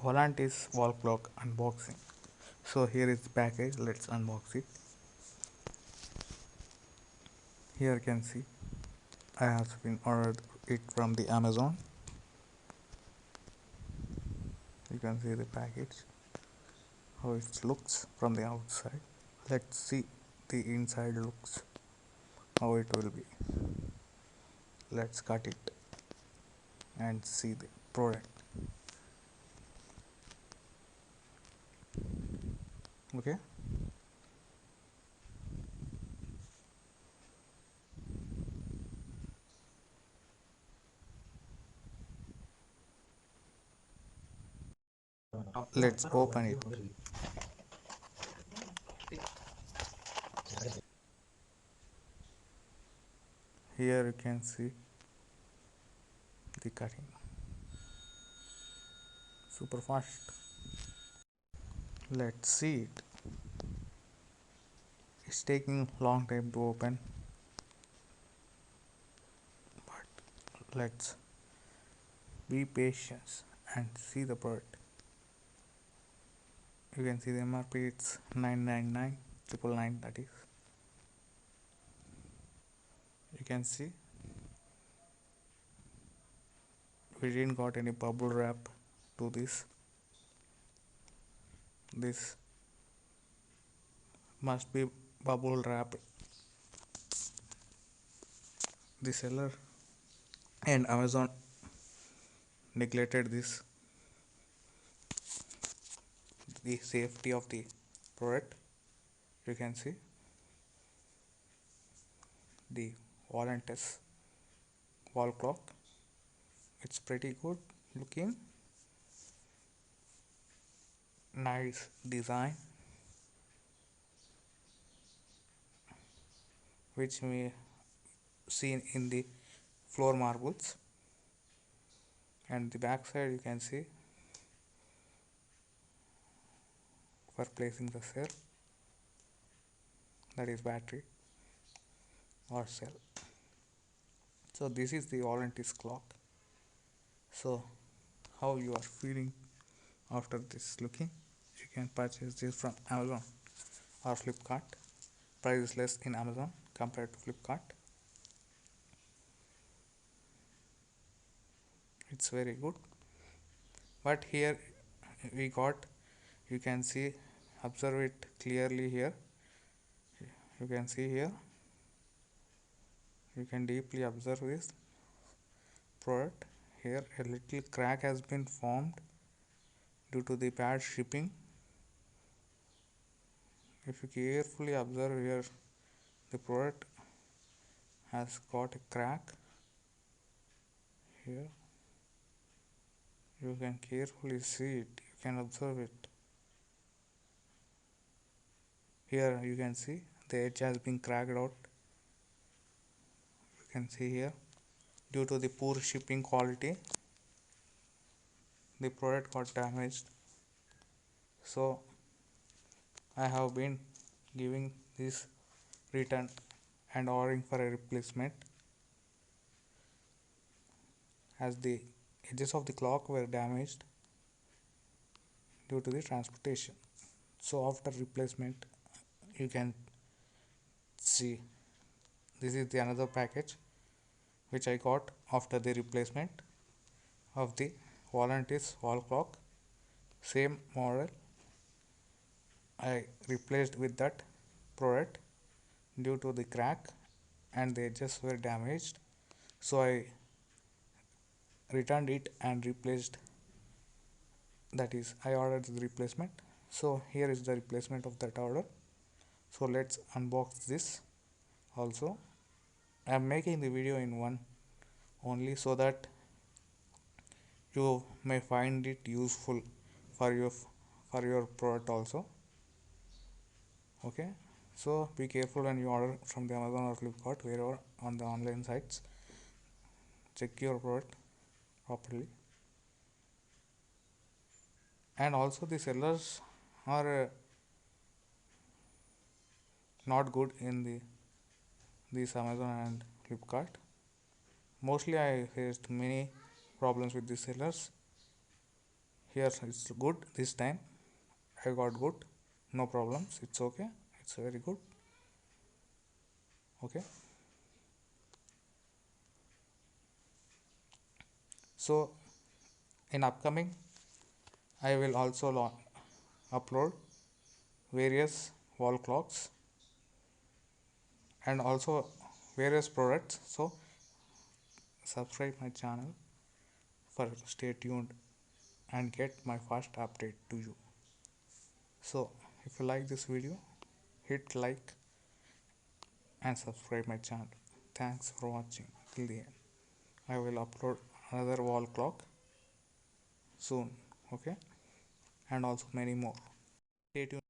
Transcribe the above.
Volantis wall clock unboxing. So here is the package. Let's unbox it. Here you can see I have been ordered it from the Amazon. You can see the package, how it looks from the outside. Let's see the inside looks, how it will be. Let's cut it and see the product. Okay. Let's open it. Here you can see the cutting. Super fast. Let's see it. It's taking long time to open, but let's be patient and see the product. You can see the MRP, it's 999 999, that is. You can see we didn't got any bubble wrap to this must be bubble wrap. The seller and Amazon neglected this, the safety of the product. You can see the Volantis wall clock. It's pretty good looking, nice design, which we seen in the floor marbles. And the back side you can see for placing the cell, that is battery or cell. So this is the Volantis clock. So how you are feeling after this looking? You can purchase this from Amazon or Flipkart. Price is less in Amazon compared to Flipkart. It's very good, but here we got, you can see, observe it clearly here. You can see here, you can deeply observe this product. Here a little crack has been formed due to the bad shipping. If you carefully observe here, the product has got a crack here. You can carefully see it, you can observe it. Here you can see the edge has been cracked out. You can see here, due to the poor shipping quality, the product got damaged. So I have been giving this return and ordering for a replacement, as the edges of the clock were damaged due to the transportation. So after replacement, you can see this is the another package which I got after the replacement of the Volantis wall clock. Same model I replaced with that product due to the crack and the edges were damaged. So I returned it and replaced, that is I ordered the replacement. So here is the replacement of that order. So let's unbox this also. I am making the video in one only so that you may find it useful for your product also. Okay, so be careful when you order from the Amazon or Flipkart, wherever on the online sites. Check your product properly. And also the sellers are not good in this Amazon and Flipkart. Mostly I faced many problems with the sellers. Here it's good this time. I got good, no problems. It's okay. It's very good. Okay. So in upcoming, I will also upload various wall clocks and also various products. So subscribe my channel for stay tuned and get my fast update to you. So if you like this video, hit like and subscribe my channel. Thanks for watching till the end. I will upload another wall clock soon, okay, and also many more. Stay tuned.